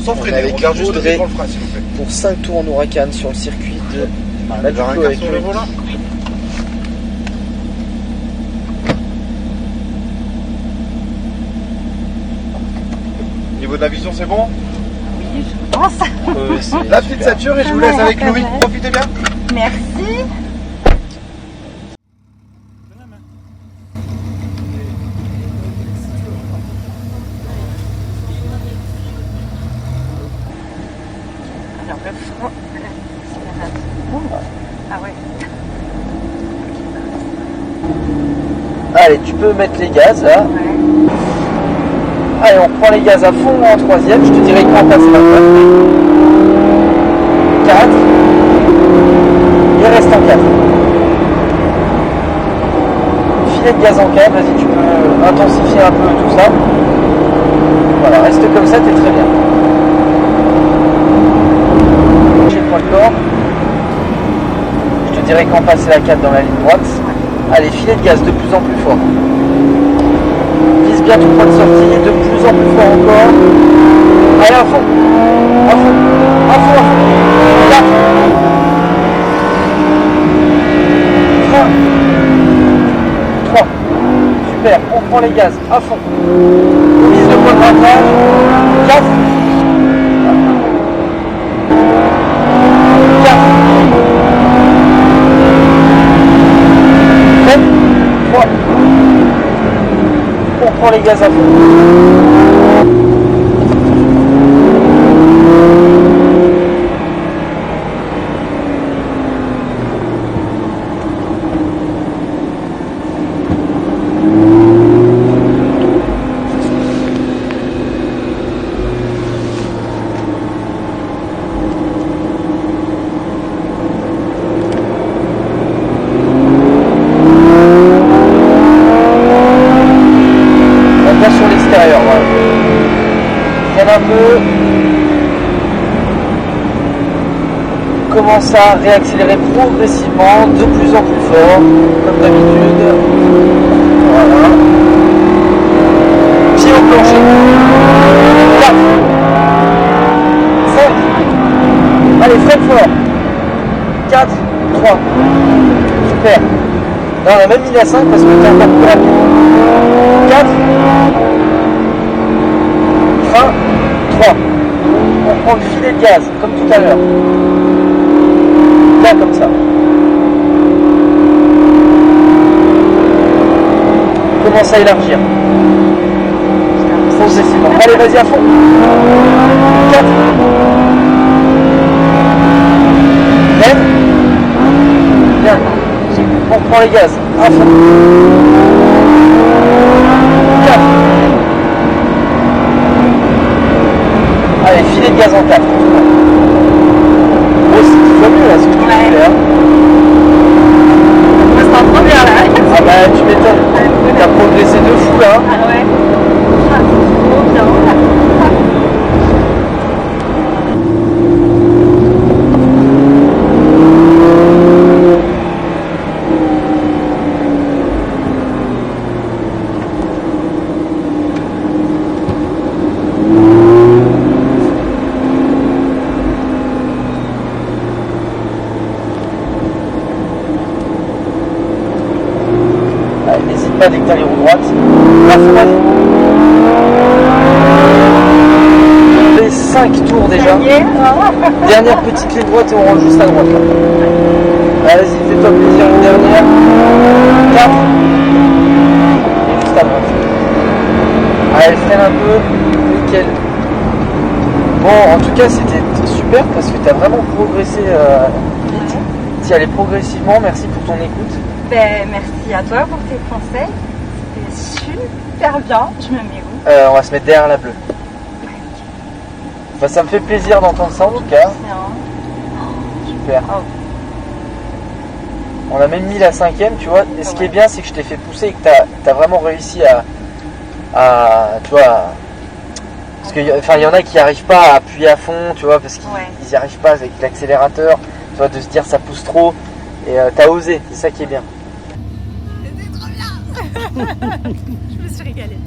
Sans freiner, avec on garde juste le pied Audrey pour le frein, s'il vous plaît. pour 5 tours en Huracan sur le circuit de Vers un Maduco quart avec sur le volant. Niveau de la vision, c'est bon? Oui, je pense. La petite ceinture et je vous laisse avec Louis. Profitez bien. Merci. Alors le front, ah ouais. Allez, tu peux mettre les gaz là. Ouais. Allez, on prend les gaz à fond en troisième. Je te dirai quand passer la 4. Il reste en 4. Filet de gaz en 4. Vas-y, tu peux intensifier un peu tout ça. Voilà, reste comme ça, t'es très bien. J'ai le point de corps. Je te dirai quand passer la 4 dans la ligne droite. Allez, filet de gaz de plus en plus fort. Vise bien ton point de sortie, de plus en plus fort encore. Allez, à fond. À fond. À fond, à fond. 4. Frein. 3. Super, on prend les gaz à fond. Vise le point de rattrapage. 4. 4. 3. On prend les gaz à fond. Sur l'extérieur, voilà. Freine un peu. Commence à réaccélérer progressivement, de plus en plus fort, comme d'habitude. Voilà. Pied au plancher. 4. 5. Allez, freine fort. 4. 3. Super. Là, on a même mis la 5 parce que t'es encore plus rapide. 4. Frein. 3. On prend le filet de gaz, comme tout à l'heure. Là, comme ça. Commence à élargir. Progressivement. Allez, vas-y à fond. 4. Lève. Bien. On prend les gaz. À fond. 4. Allez, filet de gaz en 4. Oh, c'est 10 fois mieux là, ce que tu fais là. Je me sens trop bien là. Ah bah, tu m'étonnes. T'as progressé de fou là. Ah ouais. Ah, c'est trop bien. Allez, n'hésite pas dès que t'as les roues droites. Là, faut vas-y. On fait 5 tours déjà. Dernière petite ligne droite et on rentre juste à droite là. Allez, vas-y, fais-toi plaisir, une dernière. 4. Et juste à droite. Allez, freine un peu. Nickel. Bon, en tout cas, c'était super parce que tu as vraiment progressé vite. Tu y allais progressivement. Merci pour ton écoute. Ben, merci à toi pour tes conseils. C'était super bien. Je me mets où? On va se mettre derrière la bleue. Enfin, ça me fait plaisir d'entendre ça en tout cas. Super. Oh. On a même mis la 5ème, tu vois. Et ce qui est bien, c'est que je t'ai fait pousser et que tu as vraiment réussi à tu vois. Parce qu'il y en a qui n'arrivent pas à appuyer à fond, tu vois, parce qu'ils n'y arrivent pas avec l'accélérateur, tu vois, de se dire ça pousse trop. Et t'as osé, c'est ça qui est bien. C'était trop bien. Je me suis régalée.